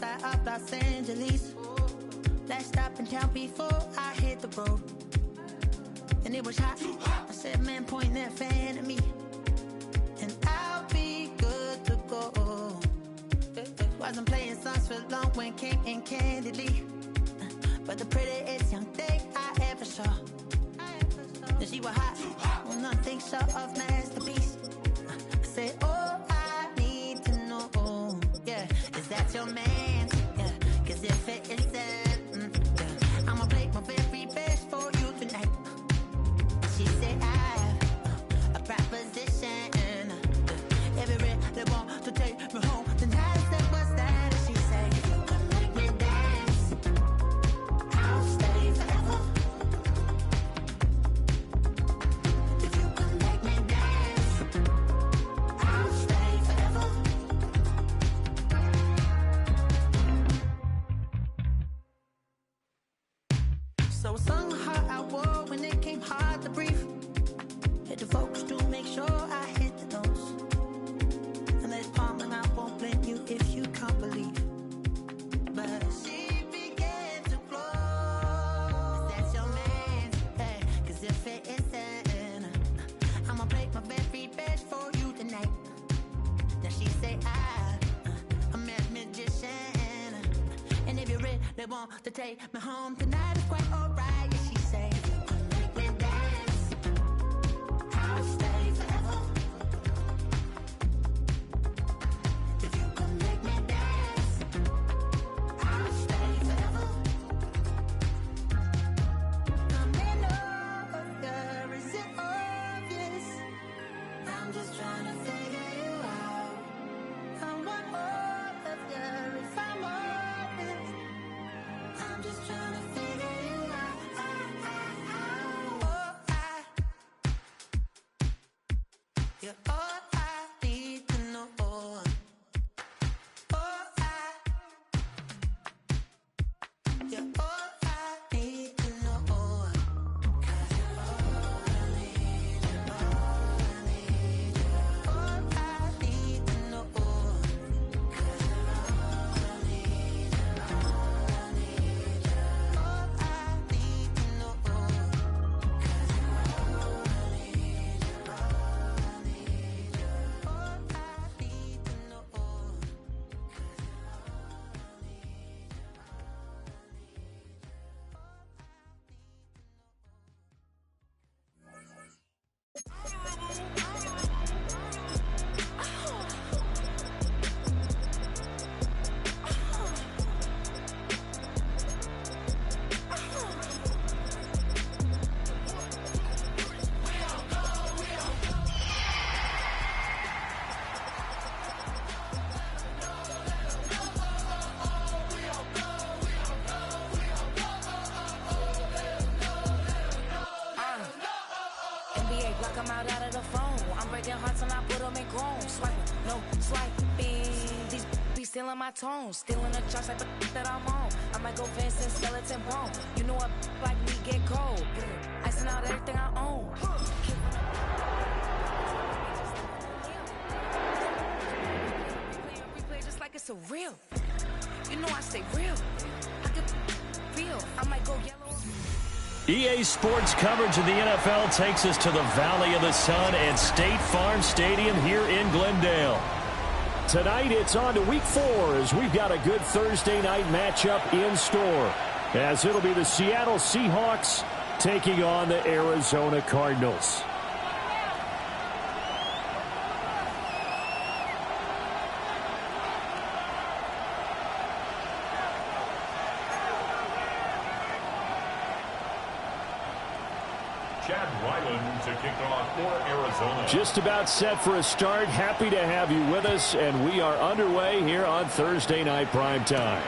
outside of Los Angeles. Last stop in town before I hit the road. And it was hot. I said, man, point that fan at me, and I'll be good to go. Wasn't playing songs for long when came in candidly, but the prettiest young thing I ever saw. And she was hot. Well, nothing short of masterpiece. I said, oh, I need to know, yeah, is that your man? Yeah, 'cause if it isn't, yeah, I'ma play my very best for you tonight. She said, I have a proposition. Every red they want to take me home tonight. I said, what's that? And she said, if you can make me dance, I'll stay forever. If you can make me dance, I'll stay forever. So I sung a heart I wore when it came hard to breathe. Hit the focus to make sure I hit the notes. And there's palm and I won't blame you if you can't believe. But she began to flow. That's your man, hey, 'cause if it isn't, I'ma play my very best for you tonight. Now she say I'm a magician, and if you're ready, they want to take me home tonight. It's quite alright. Yeah, she say, if you can make me dance, I'll stay forever. If you can make me dance, I'll stay forever. I'm in love, yeah, is it obvious? I'm just trying to figure you out. I want all of you if I'm honest. I'm just trying to figure you out. Oh, you're all I need to know. Oh, you're all I need to know. 'Cause you're all I need, you're all I need, you're all I need to know. 'Cause you're all I need, you're all I need, you're all I need to know. 'Cause you're all I need, you're all I need, you're all I need to know. 'Cause you're all I need, you're all I need, you're all I need, you're all I need to know. NBA, block 'em out of the phone. I'm breaking hearts and I put 'em in grown. Swiping, no swiping. These be stealing my tones. Stealing the charts like the that I'm on. I might go Vincent Skeleton Bone. You know a like me get cold. Icing out everything I own. Replay just like it's a real. You know I stay real. I could real. I might go yellow. EA Sports coverage of the NFL takes us to the Valley of the Sun and State Farm Stadium here in Glendale. Tonight it's on to Week 4 as we've got a good Thursday night matchup in store, as it'll be the Seattle Seahawks taking on the Arizona Cardinals. To kick off for Arizona. Just about set for a start. Happy to have you with us, and we are underway here on Thursday Night Primetime.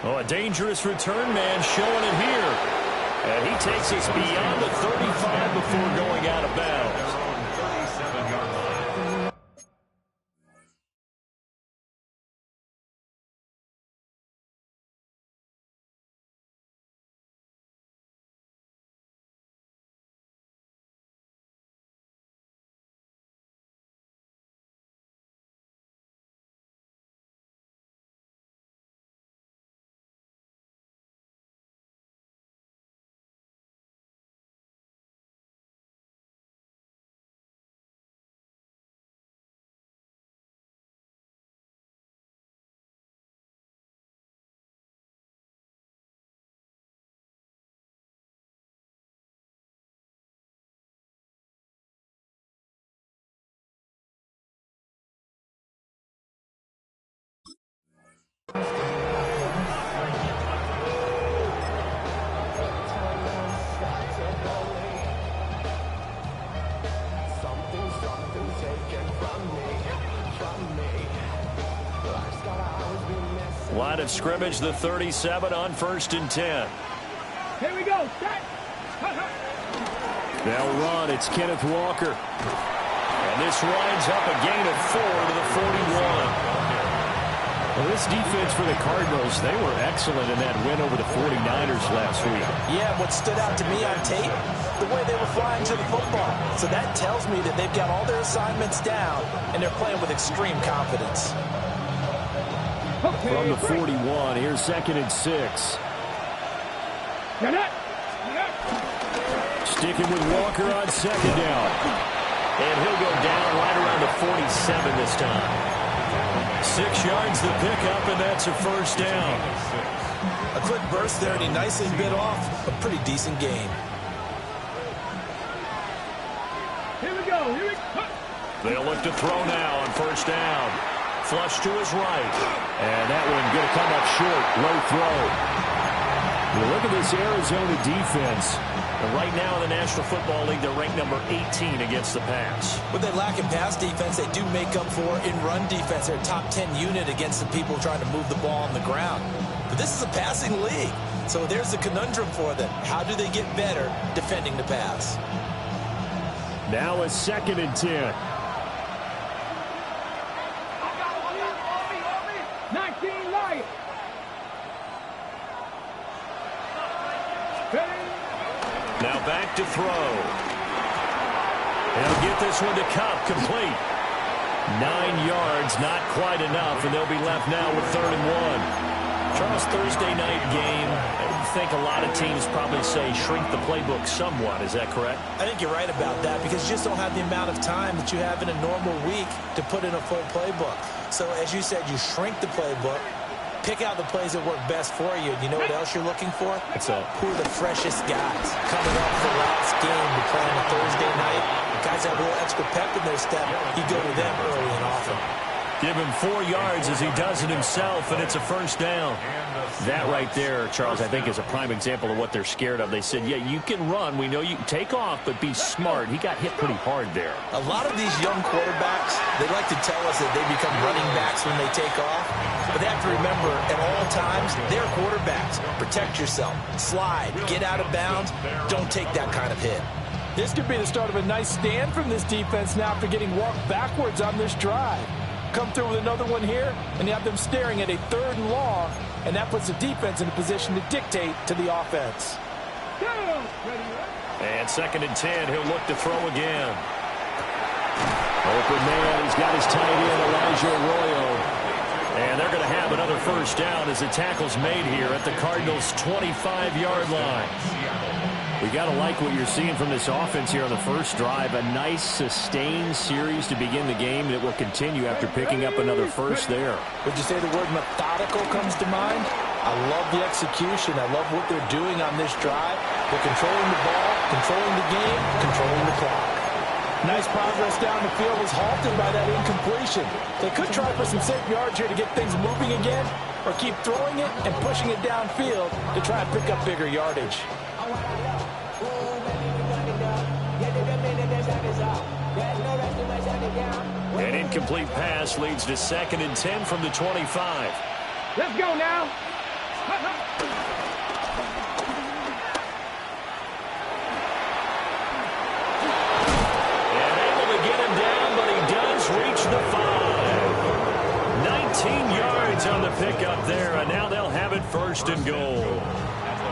Oh, a dangerous return man showing it here. And he takes us beyond the 35 before going out of bounds. Line of scrimmage, the 37 on 1st and 10. Here we go. Set. They'll run. It's Kenneth Walker. And this winds up a gain of 4 to the 41. Well, this defense for the Cardinals, they were excellent in that win over the 49ers last week. Yeah, what stood out to me on tape, the way they were flying to the football. So that tells me that they've got all their assignments down, and they're playing with extreme confidence. From the 41, here's 2nd and 6. Sticking with Walker on 2nd down. And he'll go down right around the 47 this time. 6 yards the pickup, and that's a 1st down. A quick burst there, and he nicely bit off a pretty decent gain. Here we go. Here we go. They'll look to throw now on 1st down. Flush to his right. And that one going to come up short. Low throw. You look at this Arizona defense. And right now in the National Football League, they're ranked number 18 against the pass. With that lack in pass defense, they do make up for in run defense. They're a top 10 unit against the people trying to move the ball on the ground. But this is a passing league. So there's a conundrum for them. How do they get better defending the pass? Now a 2nd and 10. 19 Lions. Now back to throw. He'll get this one to Cup, complete. 9 yards, not quite enough, and they'll be left now with 3rd and 1. Charles, Thursday night game, I think a lot of teams probably say shrink the playbook somewhat. Is that correct? I think you're right about that because you just don't have the amount of time that you have in a normal week to put in a full playbook. So as you said, you shrink the playbook. Pick out the plays that work best for you. You know what else you're looking for? Who are the freshest guys coming off the last game to play on a Thursday night? Guys have a little extra pep in their step. You go to them early and often. Give him 4 yards as he does it himself, and it's a 1st down. That right there, Charles, I think is a prime example of what they're scared of. They said, yeah, you can run. We know you can take off, but be smart. He got hit pretty hard there. A lot of these young quarterbacks, they like to tell us that they become running backs when they take off. But they have to remember, at all times, they're quarterbacks. Protect yourself. Slide. Get out of bounds. Don't take that kind of hit. This could be the start of a nice stand from this defense now after getting walked backwards on this drive. Come through with another one here, and you have them staring at a 3rd and long, and that puts the defense in a position to dictate to the offense. And 2nd and 10, he'll look to throw again. Open man, he's got his tight end, Elijah Arroyo. And they're going to have another 1st down as the tackle's made here at the Cardinals' 25-yard line. We got to like what you're seeing from this offense here on the first drive. A nice, sustained series to begin the game that will continue after picking up another 1st there. Would you say the word methodical comes to mind? I love the execution. I love what they're doing on this drive. They're controlling the ball, controlling the game, controlling the clock. Nice progress down the field was halted by that incompletion. They could try for some safe yards here to get things moving again, or keep throwing it and pushing it downfield to try and pick up bigger yardage. An incomplete pass leads to 2nd and 10 from the 25. Let's go now. And able to get him down, but he does reach the 5. 19 yards on the pickup there, and now they'll have it 1st and goal.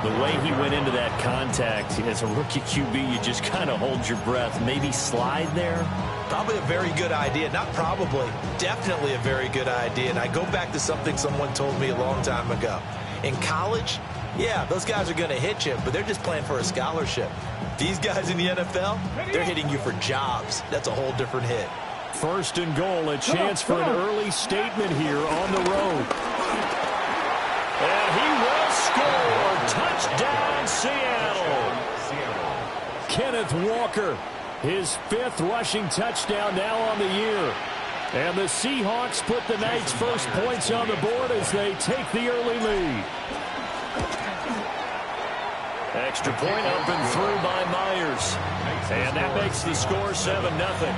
The way he went into that contact as a rookie QB, you just kind of hold your breath. Maybe slide there? Probably a very good idea. Not probably. Definitely a very good idea. And I go back to something someone told me a long time ago. In college, yeah, those guys are going to hit you, but they're just playing for a scholarship. These guys in the NFL, they're hitting you for jobs. That's a whole different hit. 1st and goal, a chance for an early statement here on the road. And he will score. Touchdown, Seattle. Kenneth Walker, his 5th rushing touchdown now on the year. And the Seahawks put the Knights' first points on the board as they take the early lead. Extra point up and through by Myers. And that makes the score 7-0.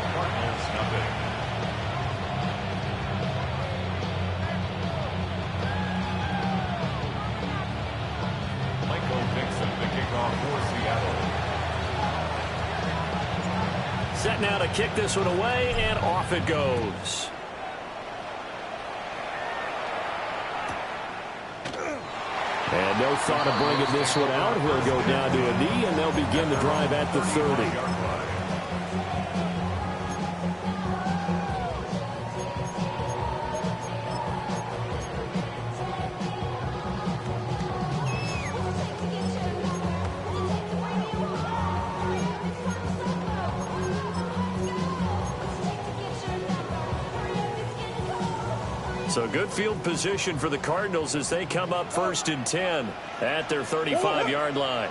Set now to kick this one away, and off it goes. And no thought of bringing this one out. He'll go down to a knee, and they'll begin the drive at the 30. So good field position for the Cardinals as they come up 1st and 10 at their 35-yard line.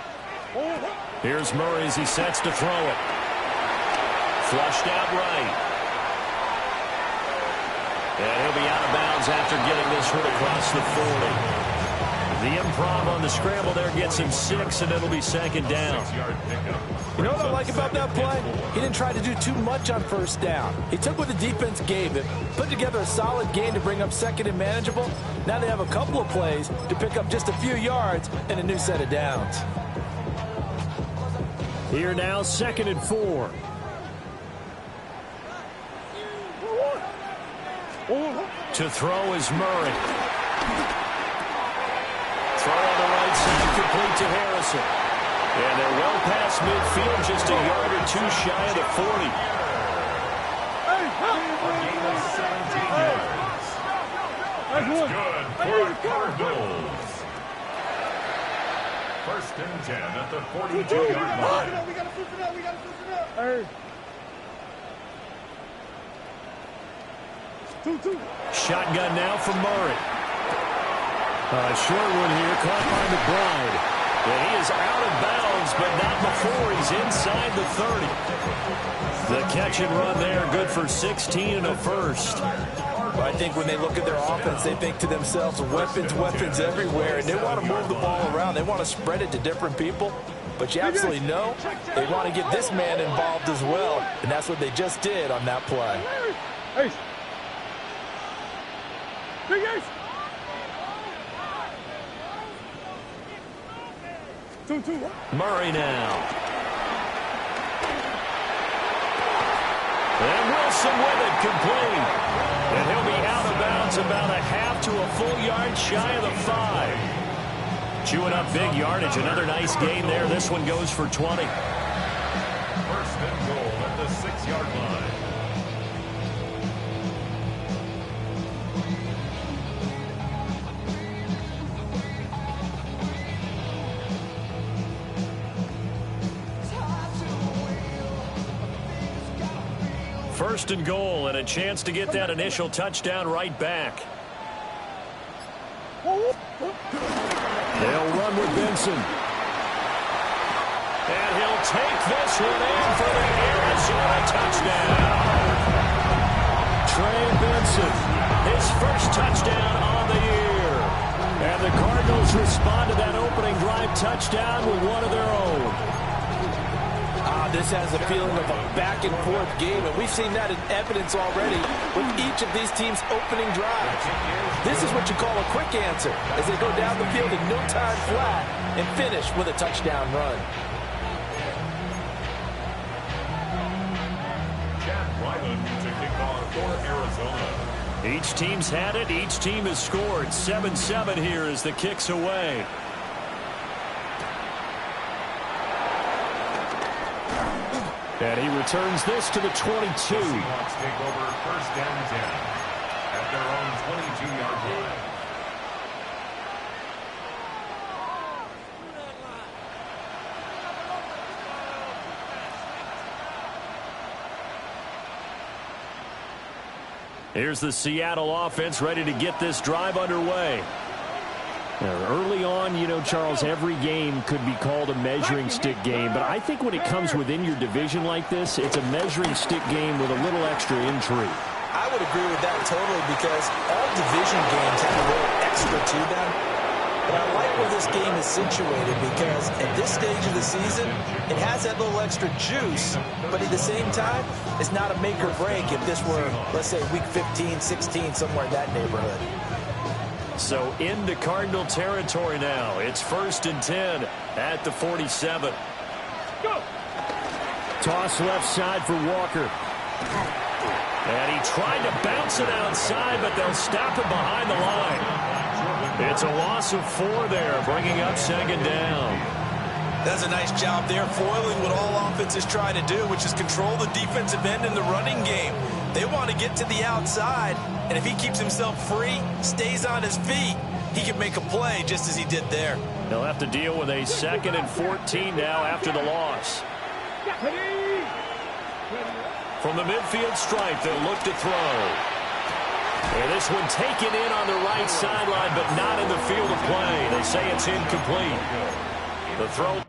Here's Murray as he sets to throw it. Flushed out right. And he'll be out of bounds after getting this one across the 40. The improv on the scramble there gets him 6, and it'll be 2nd down. You know what I like about that play? He didn't try to do too much on 1st down. He took what the defense gave him, put together a solid game to bring up 2nd and manageable. Now they have a couple of plays to pick up just a few yards and a new set of downs. Here now, 2nd and 4. To throw is Murray. Throw on the right side, complete to Harrison. And they're well past midfield, just a yard or two shy of the 40. That's good for the Cardinals. 1st and 10 at the 42-yard line. We got to switch it up. We got to switch it up. Shotgun now for Murray. Short one here, caught by McBride. And he is out of bounds, but not before he's inside the 30. The catch and run there, good for 16 and a first. Well, I think when they look at their offense, they think to themselves, weapons everywhere, and they want to move the ball around. They want to spread it to different people. But you absolutely know they want to get this man involved as well, and that's what they just did on that play. Murray now. And Wilson with it, complete. And he'll be out of bounds about a half to a full yard shy of the 5. Chewing up big yardage. Another nice game there. This one goes for 20. 1st and goal at the 6-yard line. First and goal, and a chance to get that initial touchdown right back. They'll run with Benson. And he'll take this one in for the Arizona touchdown. Trey Benson, his first touchdown on the year. And the Cardinals respond to that opening drive touchdown with one of their own. This has a feeling of a back-and-forth game, and we've seen that in evidence already with each of these teams' opening drives. This is what you call a quick answer, as they go down the field in no time flat and finish with a touchdown run. To kick off for Arizona. Each team's had it. Each team has scored. 7-7 here as the kick's away. And he returns this to the 22. The Seahawks take over 1st and 10 at their own 22-yard line. Here's the Seattle offense ready to get this drive underway. Now, early on, you know, Charles, every game could be called a measuring stick game. But I think when it comes within your division like this, it's a measuring stick game with a little extra intrigue. I would agree with that totally because all division games have a little extra to them. But I like where this game is situated because at this stage of the season, it has that little extra juice, but at the same time, it's not a make or break if this were, let's say, week 15, 16, somewhere in that neighborhood. So into Cardinal territory now. It's 1st and 10 at the 47. Go. Toss left side for Walker. And he tried to bounce it outside, but they'll stop him behind the line. It's a loss of 4 there, bringing up 2nd down. That's a nice job there, foiling what all offenses try to do, which is control the defensive end in the running game. They want to get to the outside, and if he keeps himself free, stays on his feet, he can make a play just as he did there. They'll have to deal with a 2nd and 14 now after the loss. From the midfield stripe, they'll look to throw. And this one taken in on the right sideline, but not in the field of play. They say it's incomplete. The throw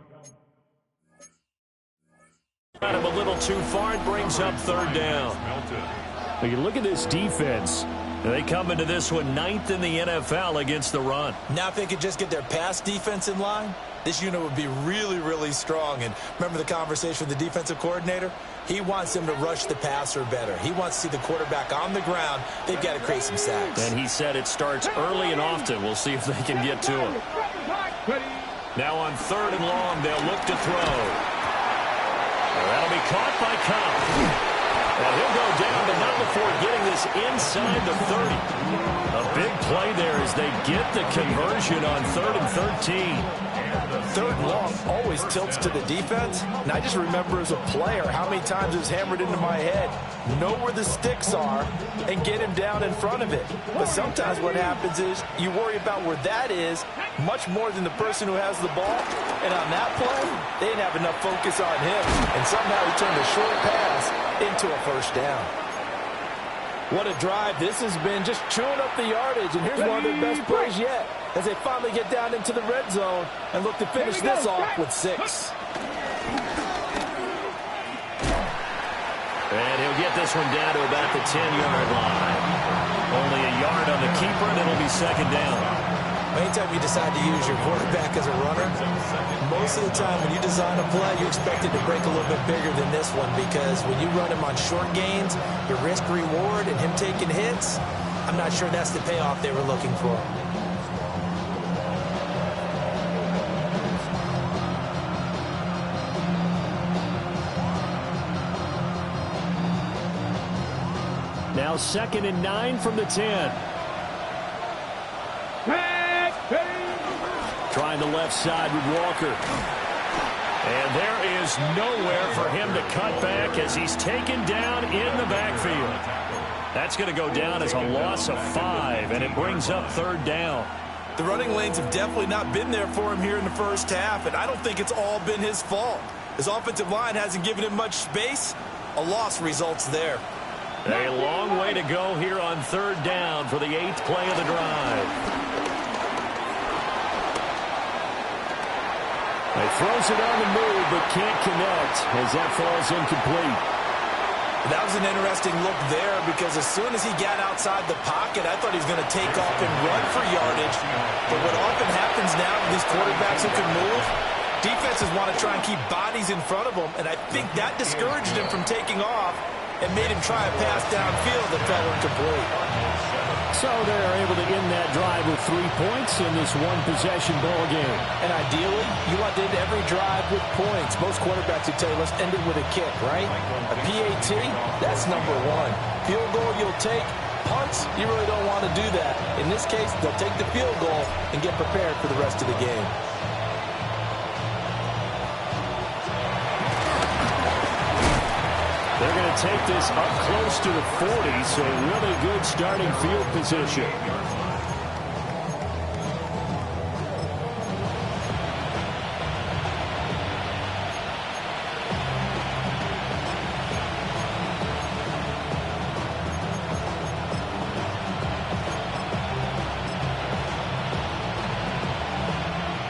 got him a little too far. It brings up 3rd down. When you look at this defense, they come into this one 9th in the NFL against the run. Now if they could just get their pass defense in line, this unit would be really, really strong. And remember the conversation with the defensive coordinator? He wants them to rush the passer better. He wants to see the quarterback on the ground. They've got to create some sacks. And he said it starts early and often. We'll see if they can get to him. Now on 3rd and long, they'll look to throw. That'll be caught by Cobb. And he'll go down, but not before getting this inside the 30. A big play there as they get the conversion on 3rd and 13. 3rd and long always tilts to the defense. And I just remember as a player how many times it was hammered into my head. Know where the sticks are and get him down in front of it. But sometimes what happens is you worry about where that is much more than the person who has the ball. And on that play, they didn't have enough focus on him. And somehow he turned a short pass into a 1st down. What a drive this has been, just chewing up the yardage. And here's one of their best plays yet as they finally get down into the red zone and look to finish this off with 6. And he'll get this one down to about the 10-yard line. Only a yard on the keeper, and it'll be 2nd down. Anytime you decide to use your quarterback as a runner, most of the time when you design a play, you expect it to break a little bit bigger than this one because when you run him on short gains, your risk-reward and him taking hits, I'm not sure that's the payoff they were looking for. Now 2nd and 9 from the 10. Trying the left side with Walker. And there is nowhere for him to cut back as he's taken down in the backfield. That's going to go down as a loss of 5, and it brings up 3rd down. The running lanes have definitely not been there for him here in the first half, and I don't think it's all been his fault. His offensive line hasn't given him much space. A loss results there. A long way to go here on 3rd down for the 8th play of the drive. He throws it on the move, but can't connect as that falls incomplete. That was an interesting look there because as soon as he got outside the pocket, I thought he was going to take off and run for yardage. But what often happens now with these quarterbacks who can move, defenses want to try and keep bodies in front of them, and I think that discouraged him from taking off and made him try a pass downfield that fell incomplete. So they're able to end that drive with 3 points in this one-possession ball game. And ideally, you want to end every drive with points. Most quarterbacks would tell you, let's end it with a kick, right? A PAT, that's number 1. Field goal you'll take. Punts, you really don't want to do that. In this case, they'll take the field goal and get prepared for the rest of the game. They're going to take this up close to the 40, so really good starting field position.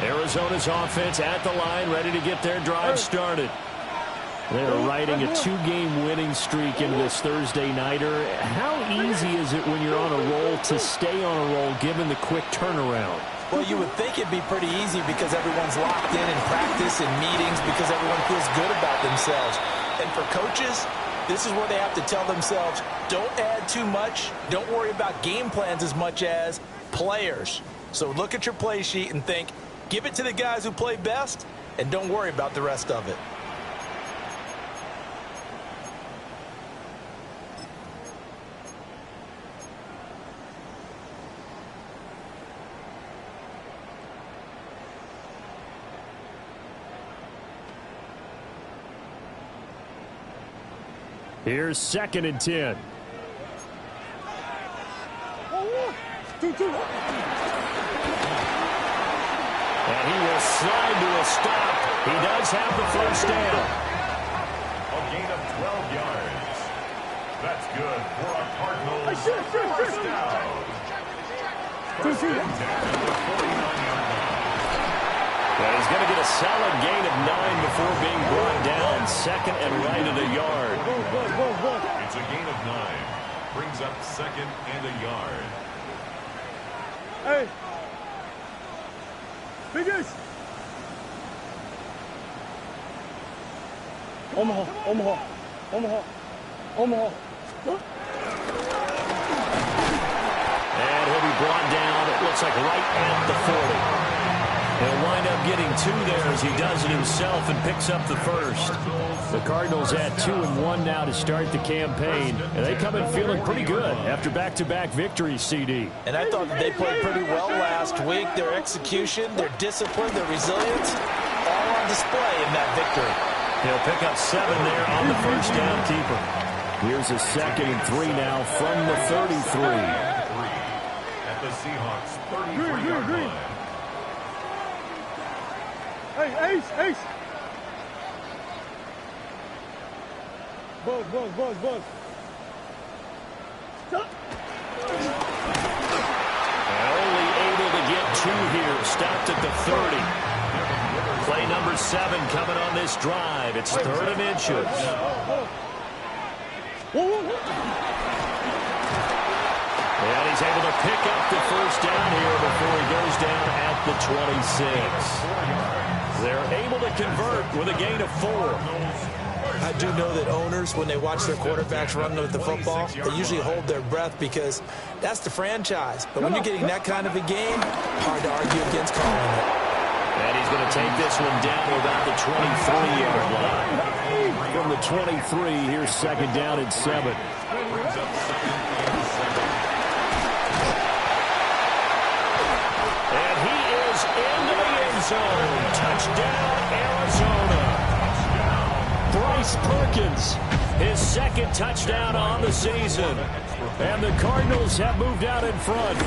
Arizona's offense at the line, ready to get their drive started. They're riding a two-game winning streak into this Thursday nighter. How easy is it when you're on a roll to stay on a roll given the quick turnaround? Well, you would think it'd be pretty easy because everyone's locked in practice and meetings because everyone feels good about themselves. And for coaches, this is where they have to tell themselves, don't add too much. Don't worry about game plans as much as players. So look at your play sheet and think, give it to the guys who play best, and don't worry about the rest of it. Here's 2nd and 10. And he will slide to a stop. He does have the first down. A gain of 12 yards. That's good for a Cardinals first down. First and 10 at the 49-yard line. Well, he's going to get a solid gain of 9 before being brought down. 2nd and right at a yard. It's a gain of 9. Brings up 2nd and a yard. Hey. Biggest. Omaha. And he'll be brought down, it looks like right at the 40. He'll wind up getting 2 there as he does it himself and picks up the first. The Cardinals at 2-1 now to start the campaign. And they come in feeling pretty good after back-to-back victories, CD. And I thought that they played pretty well last week. Their execution, their discipline, their resilience, all on display in that victory. He'll pick up 7 there on the first down keeper. Here's a 2nd and 3 now from the 33. At the Seahawks 33-yard line. Hey, Ace. Buzz. Stop. Only able to get 2 here. Stopped at the 30. Play number 7 coming on this drive. It's 3rd and inches. And he's able to pick up the first down here before he goes down at the 26. They're able to convert with a gain of 4. I do know that owners, when they watch their quarterbacks run with the football, they usually hold their breath because that's the franchise. But when you're getting that kind of a game, hard to argue against calling it. And he's going to take this one down to about the 23-yard line. From the 23, here's 2nd down and 7. And he is into the end zone. Touchdown, Arizona. Bryce Perkins, his 2nd touchdown on the season. And the Cardinals have moved out in front.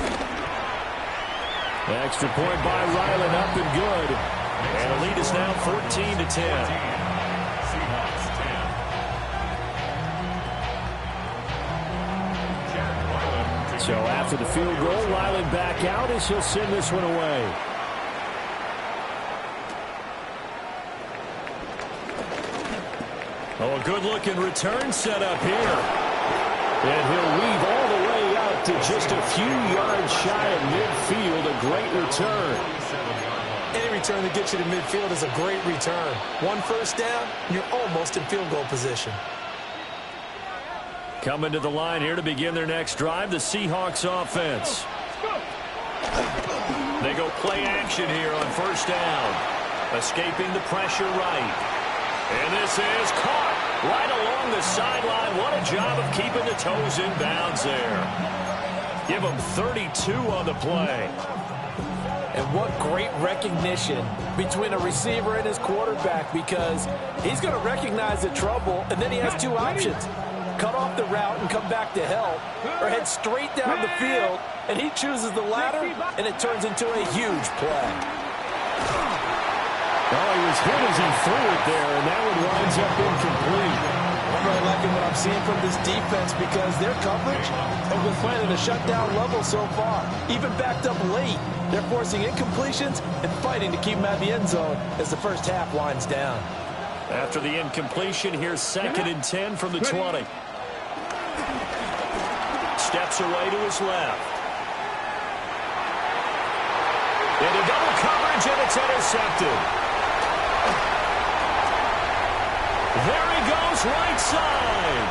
Extra point by Ryland, up and good. And the lead is now 14-10. Seahawks 10. So after the field goal, Ryland back out as he'll send this one away. Oh, a good-looking return set up here. And he'll weave all the way out to just a few yards shy of midfield. A great return. Any return that gets you to midfield is a great return. 1 first down, you're almost in field goal position. Coming to the line here to begin their next drive, the Seahawks offense. They go play action here on first down. Escaping the pressure right. And this is caught right along the sideline. What a job of keeping the toes in bounds there. Give him 32 on the play. And what great recognition between a receiver and his quarterback, because he's going to recognize the trouble, and then he has 2 options. Cut off the route and come back to help, or head straight down the field, and he chooses the latter, and it turns into a huge play. Oh, he was hit as he threw it there, and that one winds up incomplete. I'm really liking what I'm seeing from this defense because their coverage has been playing at a shutdown level so far. Even backed up late, they're forcing incompletions and fighting to keep them out of the end zone as the first half winds down. After the incompletion, here's 2nd and 10 from the 20. Steps away to his left. Into double coverage, and it's intercepted. There he goes, right side.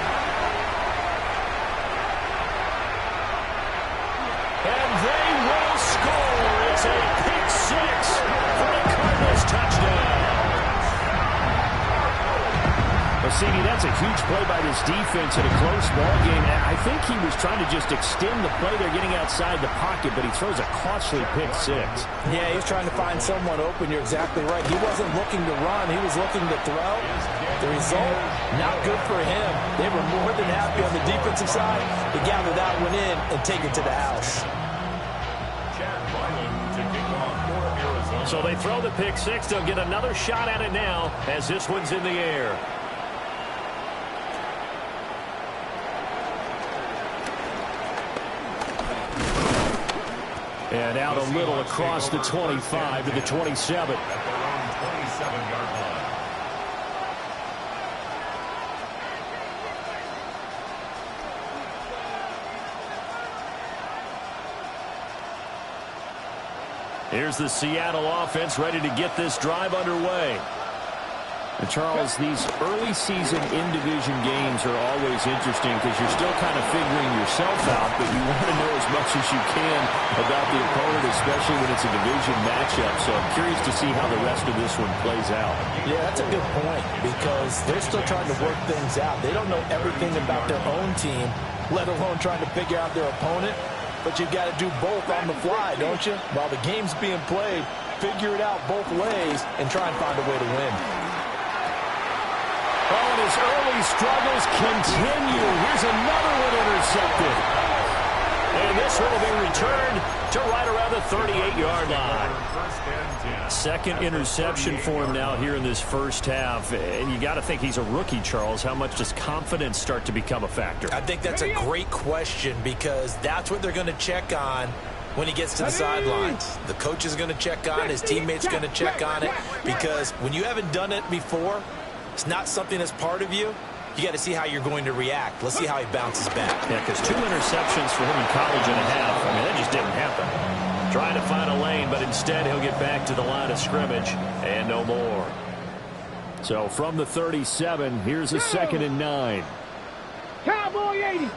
And they will score. It's a pick six for the Cardinals touchdown. Well, CD, that's a huge play by this defense in a close ball game. I think he was trying to just extend the play. They're getting outside the pocket, but he throws a costly pick six. Yeah, he's trying to find someone open. You're exactly right. He wasn't looking to run. He was looking to throw. The result, not good for him. They were more than happy on the defensive side to gather that one in and take it to the house. So they throw the pick six. They'll get another shot at it now as this one's in the air. And out a little across the 25 to the 27. At their own 27-yard line. Here's the Seattle offense ready to get this drive underway. And Charles, these early season in-division games are always interesting because you're still kind of figuring yourself out, but you want to know as much as you can about the opponent, especially when it's a division matchup. So I'm curious to see how the rest of this one plays out. Yeah, that's a good point because they're still trying to work things out. They don't know everything about their own team, let alone trying to figure out their opponent. But you've got to do both on the fly, don't you? While the game's being played, figure it out both ways and try and find a way to win. Oh, and his early struggles continue. Here's another one intercepted. And this one will be returned to right around the 38-yard line. Second interception for him now here in this first half. And you got to think he's a rookie, Charles. How much does confidence start to become a factor? I think that's a great question because that's what they're going to check on when he gets to the sidelines. The coach is going to check on, his teammates are going to check on it because when you haven't done it before, it's not something that's part of you. You got to see how you're going to react. Let's see how he bounces back. Yeah, because 2 interceptions for him in college and a half. I mean, that just didn't happen. Trying to find a lane, but instead he'll get back to the line of scrimmage and no more. So from the 37, here's a 2nd and 9. Cowboy 80.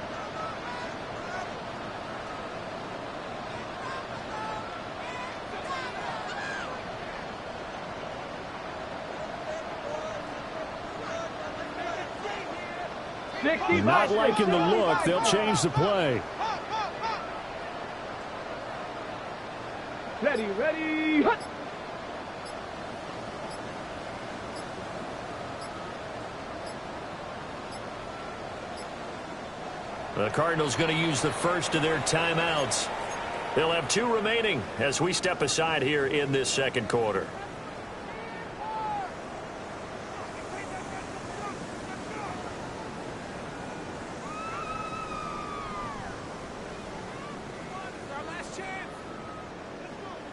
Not liking the look. They'll change the play. Ready. Hut. The Cardinals going to use the first of their timeouts. They'll have 2 remaining as we step aside here in this second quarter.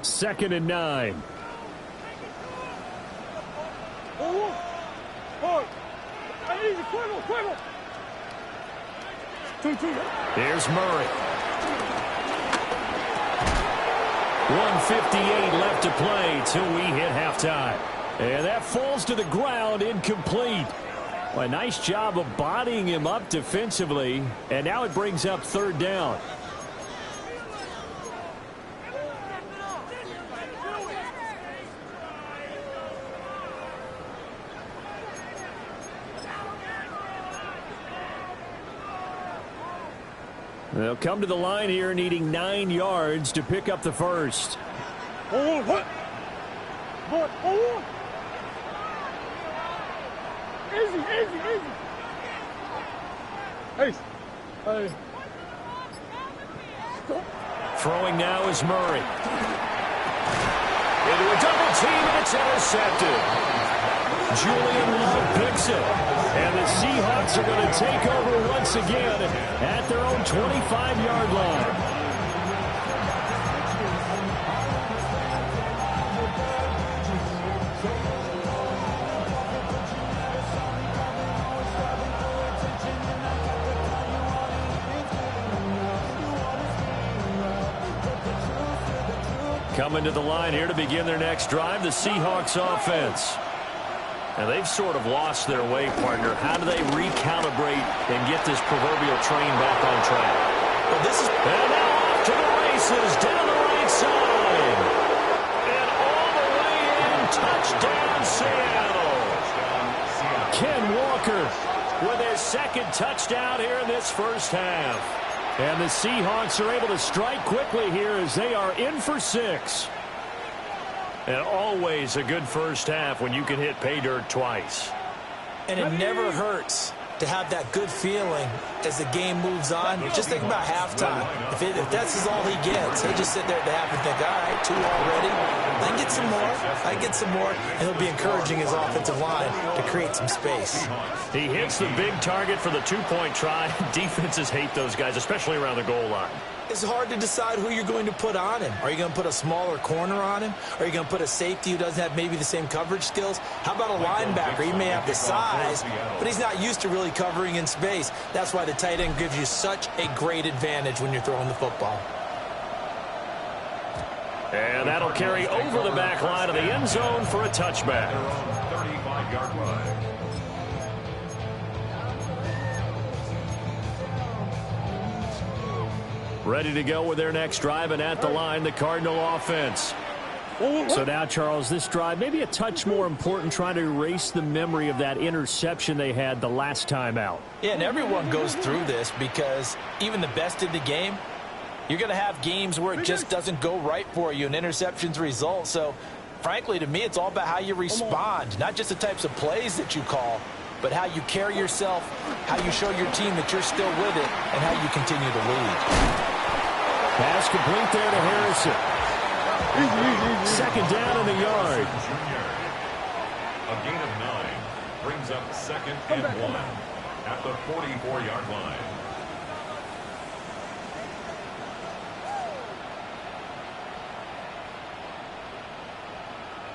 Second and 9. Here's Murray. 1:58 left to play till we hit halftime. And that falls to the ground, incomplete. Well, a nice job of bodying him up defensively. And now it brings up 3rd down. They'll come to the line here needing 9 yards to pick up the first. Easy. Ace. Hey. Throwing now is Murray. Into a double team, and it's intercepted. Julian Love picks it. And the Seahawks are going to take over once again at their own 25-yard line. Coming to the line here to begin their next drive, the Seahawks offense. Now, they've sort of lost their way, partner. How do they recalibrate and get this proverbial train back on track? Well, this is... And now off to the races, down the right side. And all the way in, touchdown, Seattle. Ken Walker with his second touchdown here in this first half. And the Seahawks are able to strike quickly here as they are in for 6. And always a good first half when you can hit pay dirt twice. And it never hurts to have that good feeling as the game moves on. Just think about halftime. If that's all he gets, he'll just sit there at the half and think, all right, 2 already. I can get some more. I can get some more. And he'll be encouraging his offensive line to create some space. He hits the big target for the 2-point try. Defenses hate those guys, especially around the goal line. It's hard to decide who you're going to put on him. Are you going to put a smaller corner on him? Are you going to put a safety who doesn't have maybe the same coverage skills? How about a linebacker? He may have the size, but he's not used to really covering in space. That's why the tight end gives you such a great advantage when you're throwing the football. And that'll carry over the back line of the end zone for a touchback. 35-yard line. Ready to go with their next drive, and at the line, the Cardinal offense. So now, Charles, this drive maybe a touch more important, trying to erase the memory of that interception they had the last time out. Yeah, and everyone goes through this because even the best in the game, you're going to have games where it just doesn't go right for you and interceptions result. So, frankly, to me, it's all about how you respond, not just the types of plays that you call, but how you carry yourself, how you show your team that you're still with it, and how you continue to lead. Pass complete there to Harrison. Second down in the yard. A gain of 9 brings up 2nd and 1 at the 44-yard line.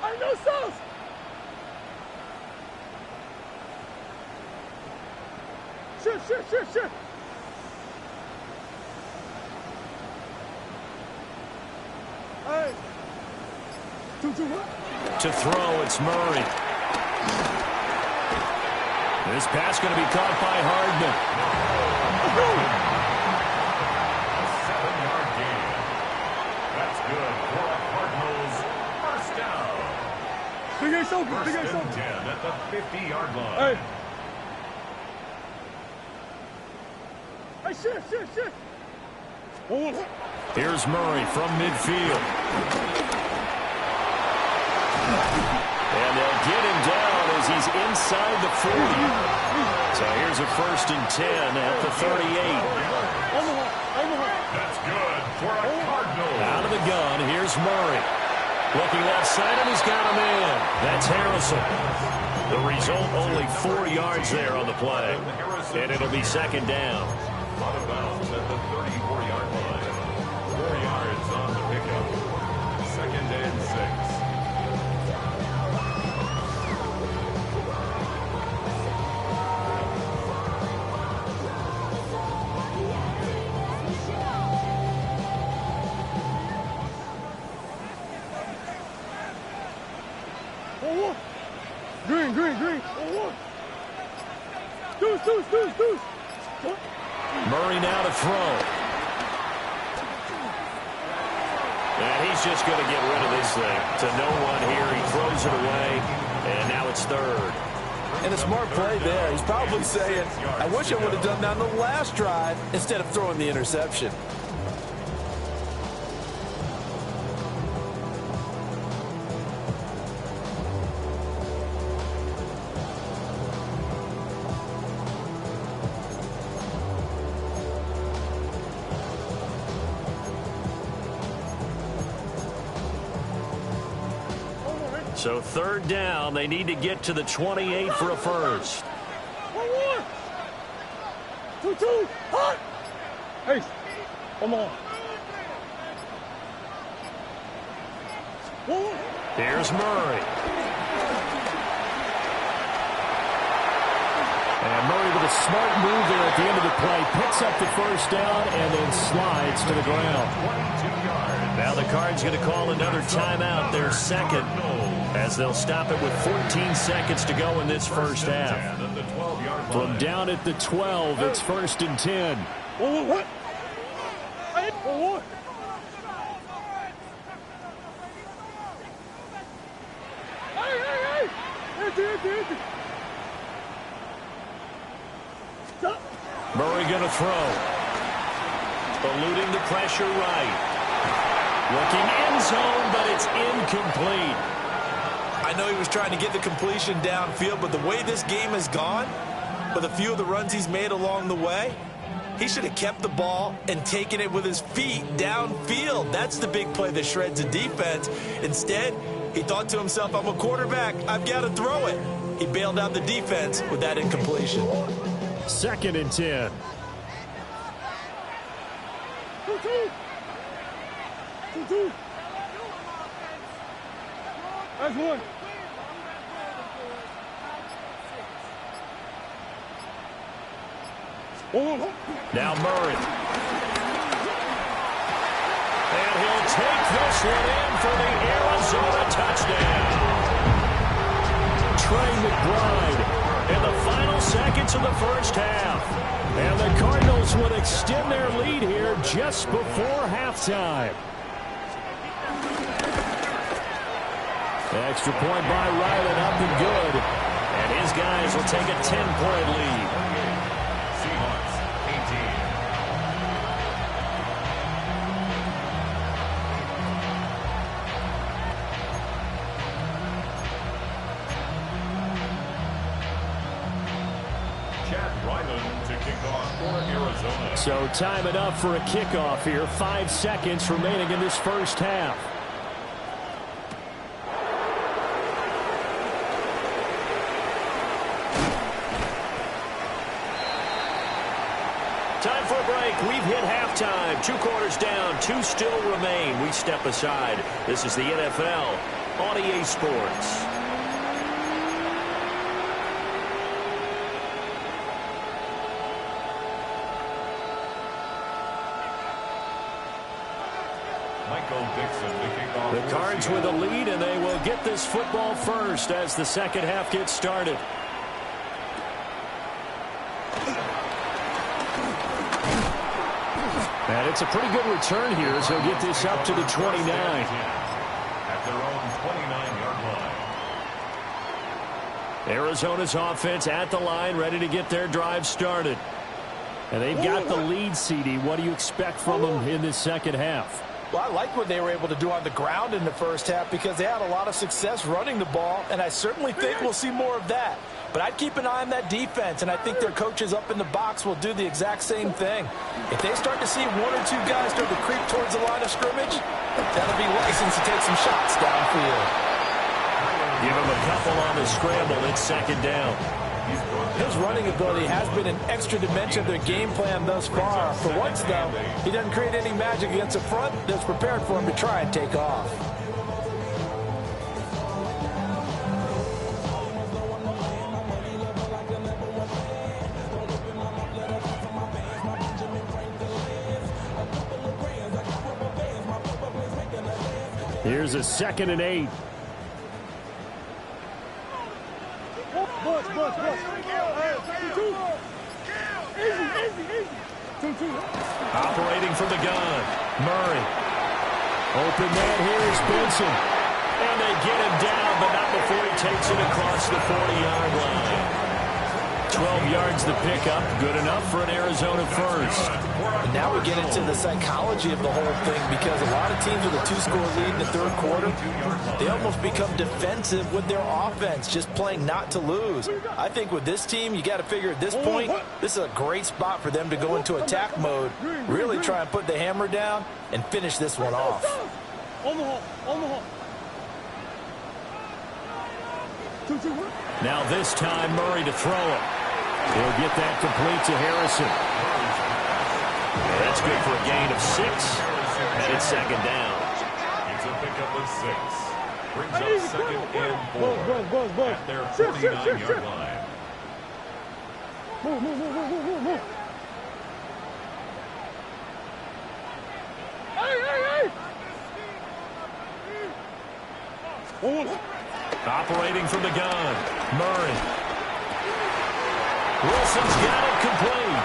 I know sauce. Shit. Hey. 2-2. To throw, it's Murray. This pass going to be caught by Hardman. A 7-yard gain. That's good for a Cardinals first down. Big A First and 10 at the 50-yard line. Hey. Hey, shit. Here's Murray from midfield. And they'll get him down as he's inside the 40. So here's a 1st and 10 at the 38. That's good for a Cardinal. Out of the gun, here's Murray. Looking left side, and he's got a man. That's Harrison. The result, only 4 yards there on the play. And it'll be 2nd down. Out of bounds at the 34-yard line. 4 yards on the pickup. 2nd and 6. Green. Deuce. Murray now to throw. And he's just going to get rid of this thing. To no one here. He throws it away. And now it's 3rd. And a smart play there. He's probably saying, I wish I would have done that on the last drive instead of throwing the interception. So 3rd down, they need to get to the 28 for a first. 2-2. Hot. Hey, come on. Here's Murray. And Murray with a smart move there at the end of the play. Picks up the first down and then slides to the ground. Now the Cards going to call another timeout, their second, as they'll stop it with 14 seconds to go in this first half. From down at the 12, it's 1st and 10. What? Murray going to throw. Eluding the pressure right. Looking end zone, but it's incomplete. I know he was trying to get the completion downfield, but the way this game has gone, with a few of the runs he's made along the way, he should have kept the ball and taken it with his feet downfield. That's the big play that shreds a defense. Instead, he thought to himself, I'm a quarterback, I've got to throw it. He bailed out the defense with that incompletion. 2nd and 10. 2-2. That's one. Now Murray. And he'll take this one in for the Arizona touchdown. Trey McBride in the final seconds of the first half. And the Cardinals would extend their lead here just before halftime. The extra point by Ryland up and good. And his guys will take a 10-point lead. Seahawks, 18. Chad Ryland to kick off for Arizona. So time it up for a kickoff here. 5 seconds remaining in this first half. Time for a break. We've hit halftime. 2 quarters down. 2 still remain. We step aside. This is the NFL on EA Sports. The Cards with a lead, and they will get this football first as the second half gets started. And it's a pretty good return here as he'll get this up to the 29. At their own 29-yard line. Arizona's offense at the line, ready to get their drive started. And they've got the lead, CD. What do you expect from them in this second half? Well, I like what they were able to do on the ground in the first half because they had a lot of success running the ball, and I certainly think we'll see more of that. But I'd keep an eye on that defense, and I think their coaches up in the box will do the exact same thing. If they start to see 1 or 2 guys start to creep towards the line of scrimmage, that'll be license to take some shots downfield. Give him a couple on the scramble. It's 2nd down. His running ability has been an extra dimension of their game plan thus far. For once, though, he doesn't create any magic against the front that's prepared for him to try and take off. Here's a 2nd and 8. Operating from the gun. Murray. Open man here is Benson. And they get him down, but not before he takes it across the 40-yard line. 12 yards to pick up. Good enough for an Arizona first. And now we get into the psychology of the whole thing because a lot of teams with a 2-score lead in the 3rd quarter, they almost become defensive with their offense, just playing not to lose. I think with this team, you got to figure at this point, this is a great spot for them to go into attack mode, really try and put the hammer down and finish this one off. Now this time, Murray to throw it. He'll get that complete to Harrison. That's good for a gain of 6. And it's 2nd down. It's a pickup of 6. Brings up 2nd and 4 at their 49-yard line. Move. Hey! Operating from the gun, Murray. Wilson's got it complete.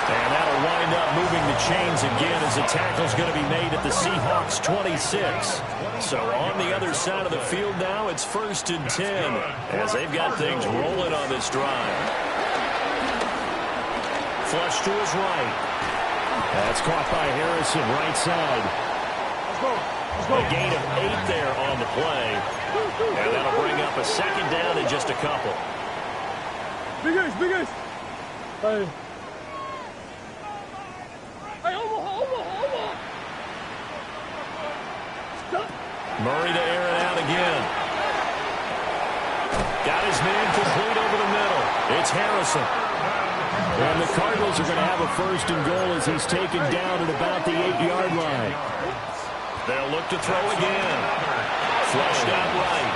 And that'll wind up moving the chains again as the tackle's going to be made at the Seahawks 26. So on the other side of the field now, it's 1st and 10 as they've got things rolling on this drive. Flush to his right. That's caught by Harrison, right side. A gain of 8 there on the play. And that'll bring up a 2nd down in just a couple. Big ace. Hey. Murray to air it out again. Got his man complete over the middle. It's Harrison. And the Cardinals are going to have a 1st and goal as he's taken down at about the 8-yard line. They'll look to throw again. Flushed out right.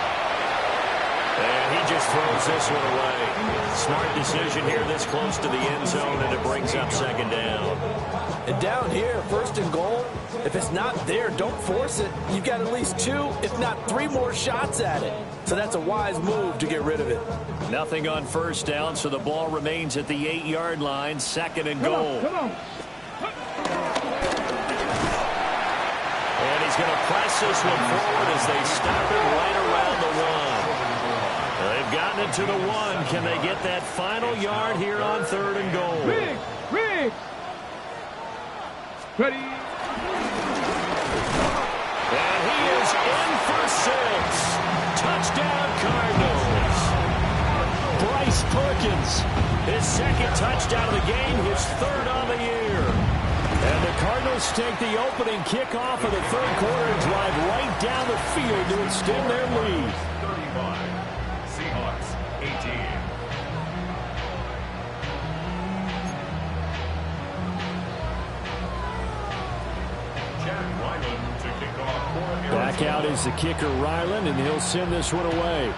And he just throws this one away. Smart decision here this close to the end zone, and it brings up 2nd down. And down here, 1st and goal, if it's not there, don't force it. You've got at least 2, if not 3 more shots at it. So that's a wise move to get rid of it. Nothing on 1st down, so the ball remains at the 8-yard line, 2nd and goal. Come on. And he's going to press this one forward as they stop it right around the 1. They've gotten it to the 1. Can they get that final yard here on 3rd and goal? Rig. Ready. And he is in for 6. Touchdown, Cardinals. Bryce Perkins, his 2nd touchdown of the game, his 3rd on the year. And the Cardinals take the opening kickoff of the 3rd quarter and drive right down the field to extend their lead. 35. Seahawks 18. Back out is the kicker, Ryland, and he'll send this one away.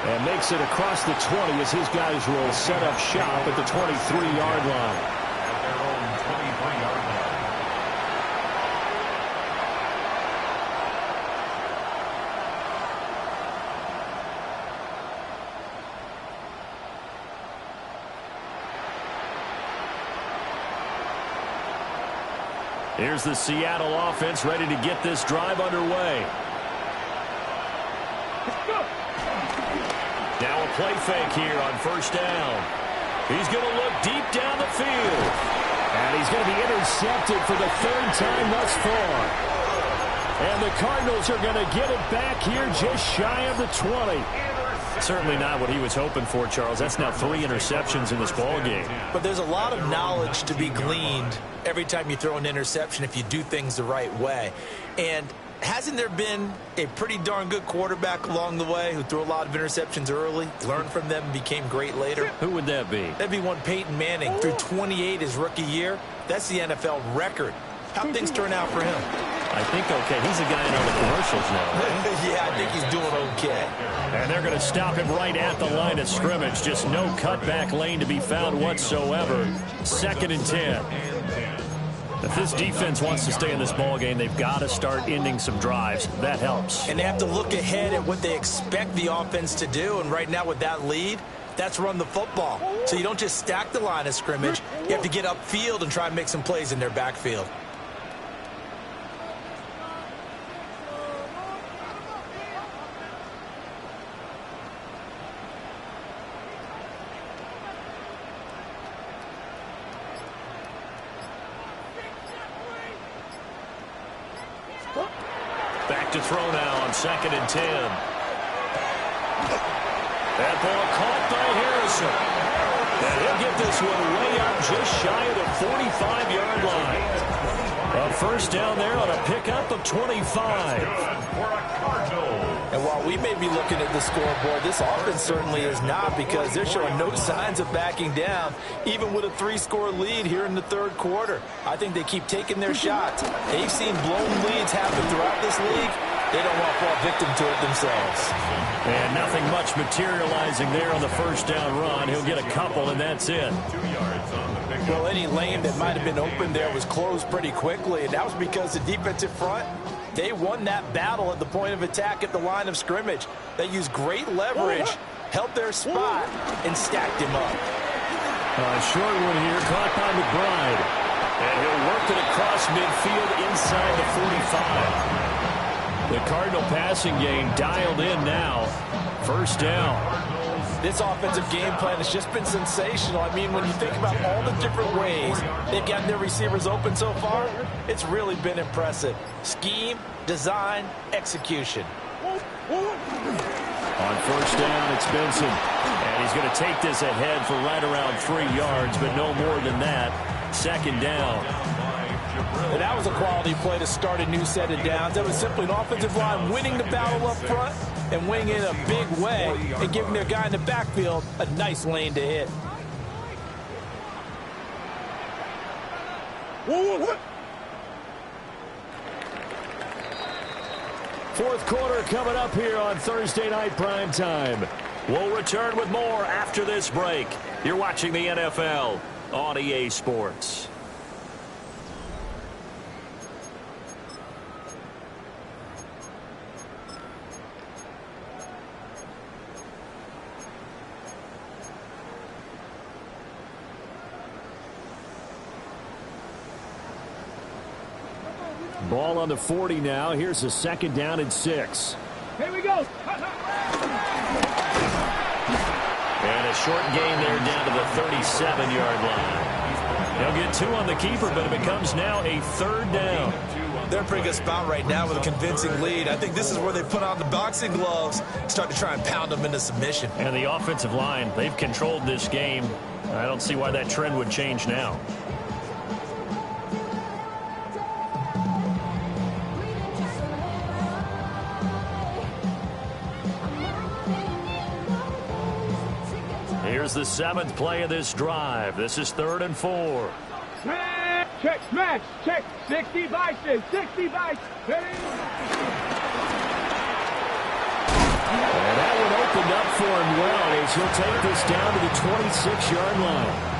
And makes it across the 20 as his guys will set up shop at the 23-yard line. At their own 23-yard line. Here's the Seattle offense ready to get this drive underway. Now a play fake here on 1st down. He's going to look deep down the field. And he's going to be intercepted for the 3rd time thus far. And the Cardinals are going to get it back here just shy of the 20. Certainly not what he was hoping for, Charles. That's now 3 interceptions in this ball game. But there's a lot of knowledge to be gleaned every time you throw an interception if you do things the right way. And hasn't there been a pretty darn good quarterback along the way who threw a lot of interceptions early, learned from them, and became great later? Who would that be? That'd be one Peyton Manning. Threw 28 his rookie year. That's the NFL record. How'd things turn out for him? I think okay. He's a guy in all the commercials now, right? Yeah, I think he's doing okay. And they're going to stop him right at the line of scrimmage. Just no cutback lane to be found whatsoever. 2nd and 10. If this defense wants to stay in this ball game, they've got to start ending some drives. That helps. And they have to look ahead at what they expect the offense to do. And right now with that lead, that's run the football. So you don't just stack the line of scrimmage. You have to get upfield and try and make some plays in their backfield. Back to throw now on 2nd and 10. That ball caught by Harrison. And he'll get this one way up just shy of the 45-yard line. A 1st down there on a pickup of 25. For a Cardinals. And while we may be looking at the scoreboard, this offense certainly is not, because they're showing no signs of backing down, even with a 3-score lead here in the third quarter. I think they keep taking their shots. They've seen blown leads happen throughout this league. They don't want to fall victim to it themselves. And nothing much materializing there on the first down run. He'll get a couple, and that's it. 2 yards on the pickup. Well, any lane that might have been open there was closed pretty quickly, and that was because the defensive front, they won that battle at the point of attack at the line of scrimmage. They used great leverage, held their spot, and stacked him up. Short one here, caught by McBride. And he'll work it across midfield inside the 45. The Cardinal passing game dialed in now. First down. This offensive game plan has just been sensational. I mean, when you think about all the different ways they've gotten their receivers open so far, it's really been impressive. Scheme, design, execution. On first down, it's Benson. And he's going to take this ahead for right around 3 yards, but no more than that. Second down. And that was a quality play to start a new set of downs. That was simply an offensive line winning the battle up front and winning in a big way and giving their guy in the backfield a nice lane to hit. Fourth quarter coming up here on Thursday Night Prime Time. We'll return with more after this break. You're watching the NFL on EA Sports. Ball on the 40 now. Here's a second down and 6. Here we go. And a short gain there down to the 37-yard line. They'll get 2 on the keeper, but it becomes now a third down. They're in a pretty good spot right now with a convincing lead. I think this is where they put on the boxing gloves, start to try and pound them into submission. And the offensive line, they've controlled this game. I don't see why that trend would change now. Here's the 7th play of this drive. This is 3rd and 4. Check, smash, check. 60 vices, 60 vices. And that one opened up for him well as he'll take this down to the 26-yard line.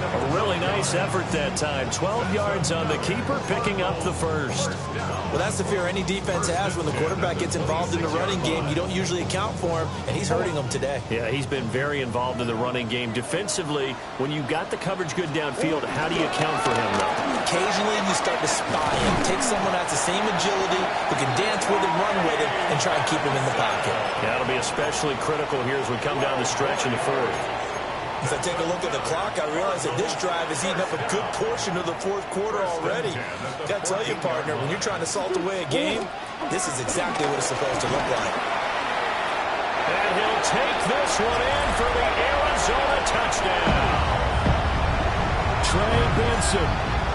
A really nice effort that time. 12 yards on the keeper, picking up the first. Well, that's the fear any defense has when the quarterback gets involved in the running game. You don't usually account for him, and he's hurting them today. Yeah, he's been very involved in the running game. Defensively, when you got the coverage good downfield, how do you account for him, though? Occasionally, you start to spy him. Take someone that has the same agility, who can dance with him, run with him, and try and keep him in the pocket. Yeah, that'll be especially critical here as we come down the stretch in the 4th. As I take a look at the clock, I realize that this drive has eaten up a good portion of the 4th quarter already. Got to tell you, partner, when you're trying to salt away a game, this is exactly what it's supposed to look like. And he'll take this one in for the Arizona touchdown. Trey Benson,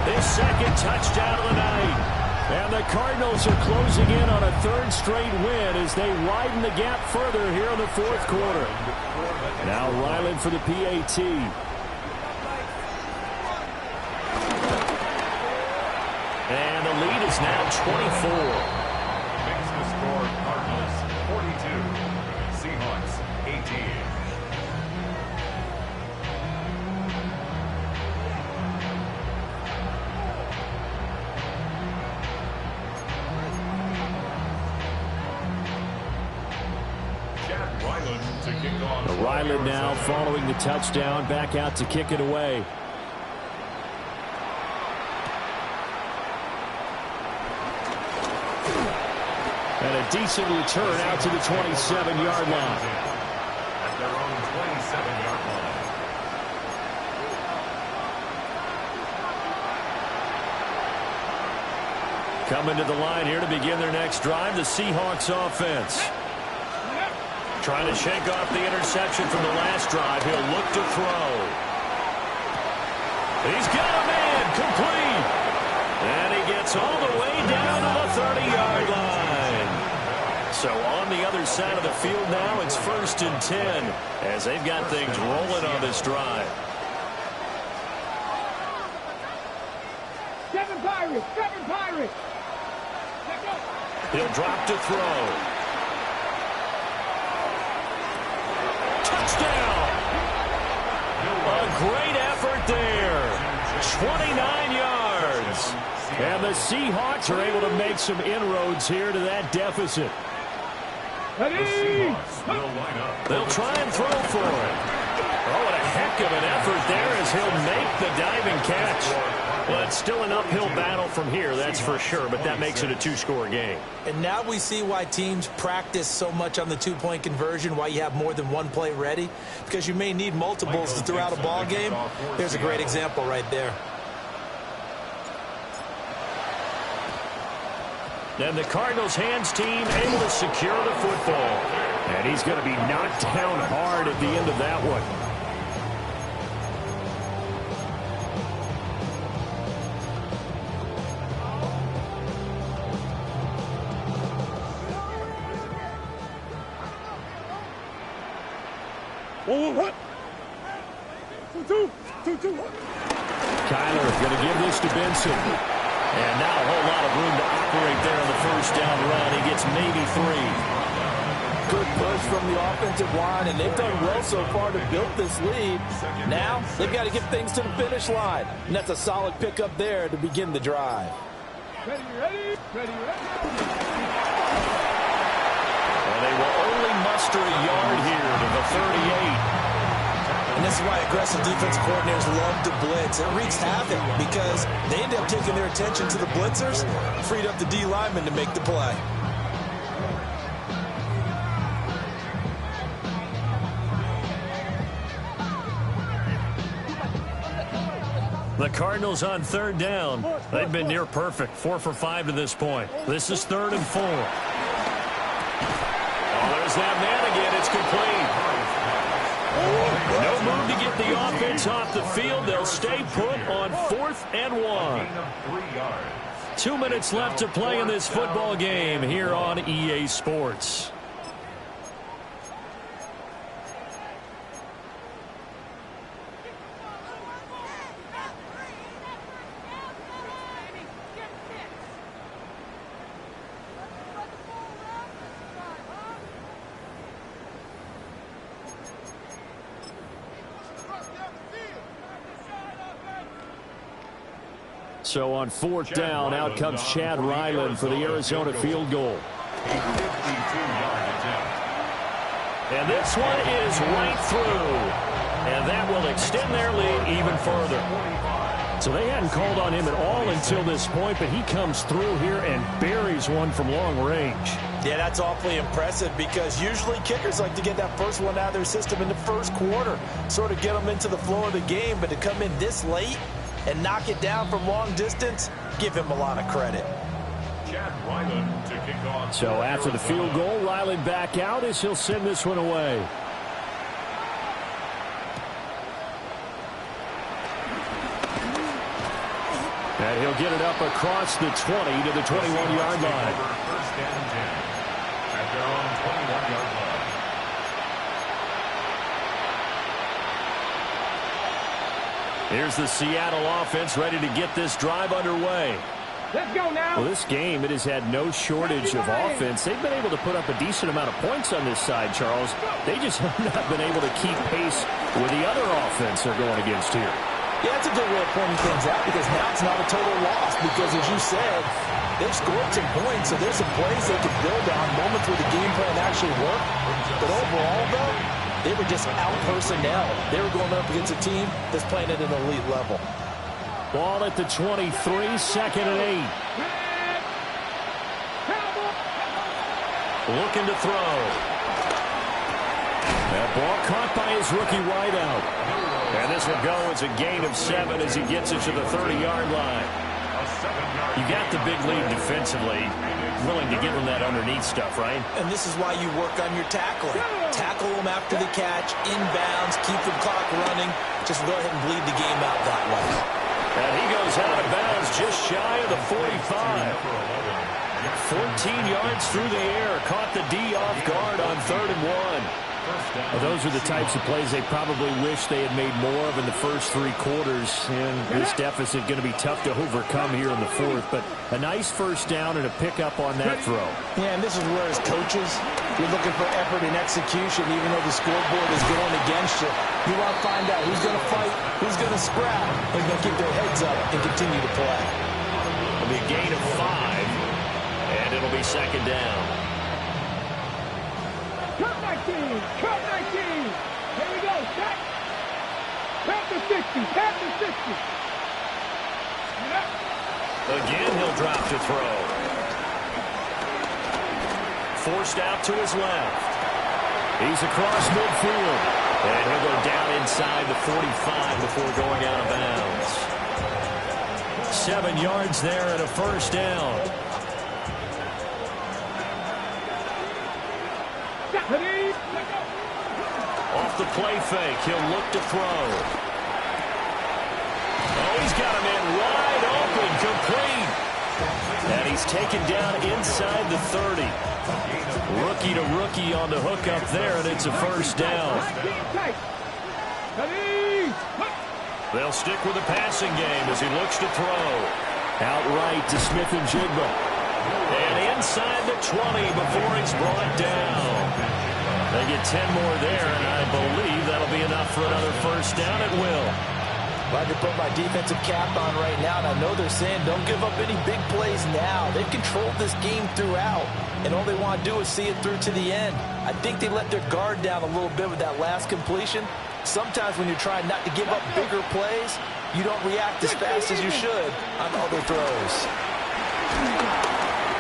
his second touchdown of the night. And the Cardinals are closing in on a 3rd straight win as they widen the gap further here in the 4th quarter. Now Ryland for the PAT. And the lead is now 24. Makes the score Cardinals 42, Seahawks 18. Ryland now following the touchdown, back out to kick it away. And a decent return out to the 27-yard line. At their own 27-yard line. Coming to the line here to begin their next drive, the Seahawks offense. Trying to shake off the interception from the last drive. He'll look to throw. He's got a man complete. And he gets all the way down to the 30-yard line. So on the other side of the field now, it's 1st and 10 as they've got things rolling on this drive. Seven Pirates! He'll drop to throw. Touchdown! A great effort there. 29 yards. And the Seahawks are able to make some inroads here to that deficit. They'll try and throw for it. Oh, what a heck of an effort there as he'll make the diving catch. Well, it's still an uphill battle from here, that's for sure, but that makes it a 2-score game. And now we see why teams practice so much on the 2-point conversion, why you have more than one play ready, because you may need multiples throughout a ball game. Here's a great example right there. And the Cardinals hands team able to secure the football. And he's going to be knocked down hard at the end of that one. Kyler going to give this to Benson. And now a whole lot of room to operate there on the first down run. He gets maybe 3. Good push from the offensive line, and they've done well so far to build this lead. Now they've got to get things to the finish line, and that's a solid pickup there to begin the drive. Ready. Well, they will only muster a yard here to the 38. And this is why aggressive defense coordinators love to blitz. It wreaks havoc because they end up taking their attention to the blitzers, freed up the D lineman to make the play. The Cardinals on 3rd down. They've been near perfect, 4 for 5 to this point. This is 3rd and 4. Oh, there's that man again. It's complete. No move to get the offense off the field. They'll stay put on 4th and 1. 2 minutes left to play in this football game here on EA Sports. So on 4th down, out comes Chad Ryland for the Arizona field goal. And this one is right through. And that will extend their lead even further. So they hadn't called on him at all until this point, but he comes through here and buries one from long range. Yeah, that's awfully impressive because usually kickers like to get that first one out of their system in the first quarter, sort of get them into the flow of the game, but to come in this late and knock it down from long distance, give him a lot of credit. So after the field goal, Ryland back out as he'll send this one away. And he'll get it up across the 20 to the 21-yard line. First and 10 at their own 21-yard line. Here's the Seattle offense ready to get this drive underway. Let's go now. Well, this game, it has had no shortage of offense. They've been able to put up a decent amount of points on this side, Charles. They just have not been able to keep pace with the other offense they're going against here. Yeah, that's a good way of pointing things out because now it's not a total loss because, as you said, they've scored some points, so there's some plays they can build on, moments where the game plan actually worked. But overall, though, they were just out-personnel. They were going up against a team that's playing at an elite level. Ball at the 23, 2nd and 8. Looking to throw. That ball caught by his rookie wideout. And this will go as a gain of 7 as he gets it to the 30-yard line. You got the big lead defensively. Willing to give him that underneath stuff, right? And this is why you work on your tackling. Tackle them after the catch, inbounds, keep the clock running. Just go ahead and bleed the game out that way. And he goes goes out of bounds just shy of the 45. 14 yards through the air. Caught the D off guard on 3rd and 1. Well, those are the types of plays they probably wish they had made more of in the first 3 quarters. And this deficit going to be tough to overcome here in the 4th. But a nice first down and a pickup on that throw. Yeah, and this is where as coaches, you're looking for effort and execution, even though the scoreboard is going against you. You want to find out who's going to fight, who's going to scrap, who's going to keep their heads up and continue to play. It'll be a gain of 5, and it'll be 2nd down. Cut 19! Cut 19! Here we go, set! Tap the 60! Tap the 60! Again, he'll drop to throw. Forced out to his left. He's across midfield. And he'll go down inside the 45 before going out of bounds. 7 yards there and a first down. Off the play fake, he'll look to throw. Oh, he's got him in wide open, complete. And he's taken down inside the 30. Rookie to rookie on the hook up there, and it's a first down. They'll stick with the passing game as he looks to throw. Outright to Smith and Jigba. And inside the 20 before he's brought down. They get 10 more there, and I believe that'll be enough for another first down. It will. Glad to put my defensive cap on right now, and I know they're saying don't give up any big plays now. They've controlled this game throughout, and all they want to do is see it through to the end. I think they let their guard down a little bit with that last completion. Sometimes when you're trying not to give up bigger plays, you don't react as fast as you should on other throws.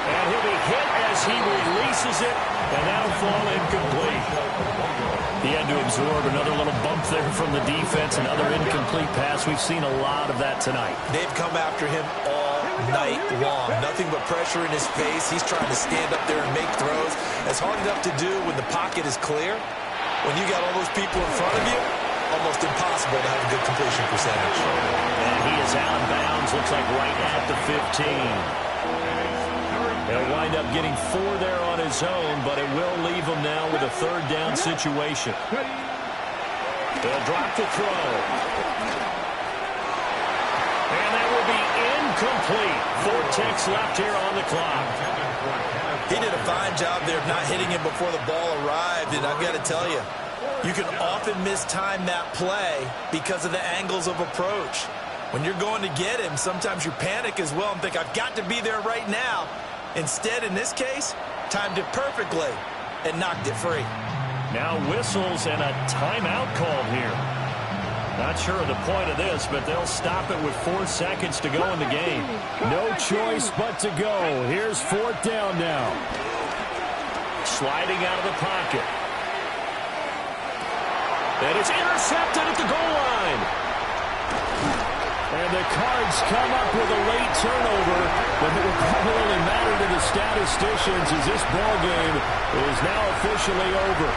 And he'll be hit as he releases it, and that'll fall incomplete. He had to absorb another little bump there from the defense, another incomplete pass. We've seen a lot of that tonight. They've come after him all night long. Nothing but pressure in his face. He's trying to stand up there and make throws. It's hard enough to do when the pocket is clear. When you got all those people in front of you, almost impossible to have a good completion percentage. And he is out of bounds, looks like right at the 15. He'll wind up getting 4 there on his own, but it will leave him now with a 3rd down situation. They'll drop the throw. And that will be incomplete. 4 ticks left here on the clock. He did a fine job there of not hitting him before the ball arrived, and I've got to tell you, you can often mistime that play because of the angles of approach. When you're going to get him, sometimes you panic as well and think, I've got to be there right now. Instead, in this case, timed it perfectly and knocked it free. Now whistles and a timeout called here. Not sure of the point of this, but they'll stop it with 4 seconds to go in the game. No choice but to go. Here's 4th down now. Sliding out of the pocket. And it's intercepted at the goal line. And the Cards come up with a late turnover, but it will probably only matter to the statisticians as this ball game is now officially over.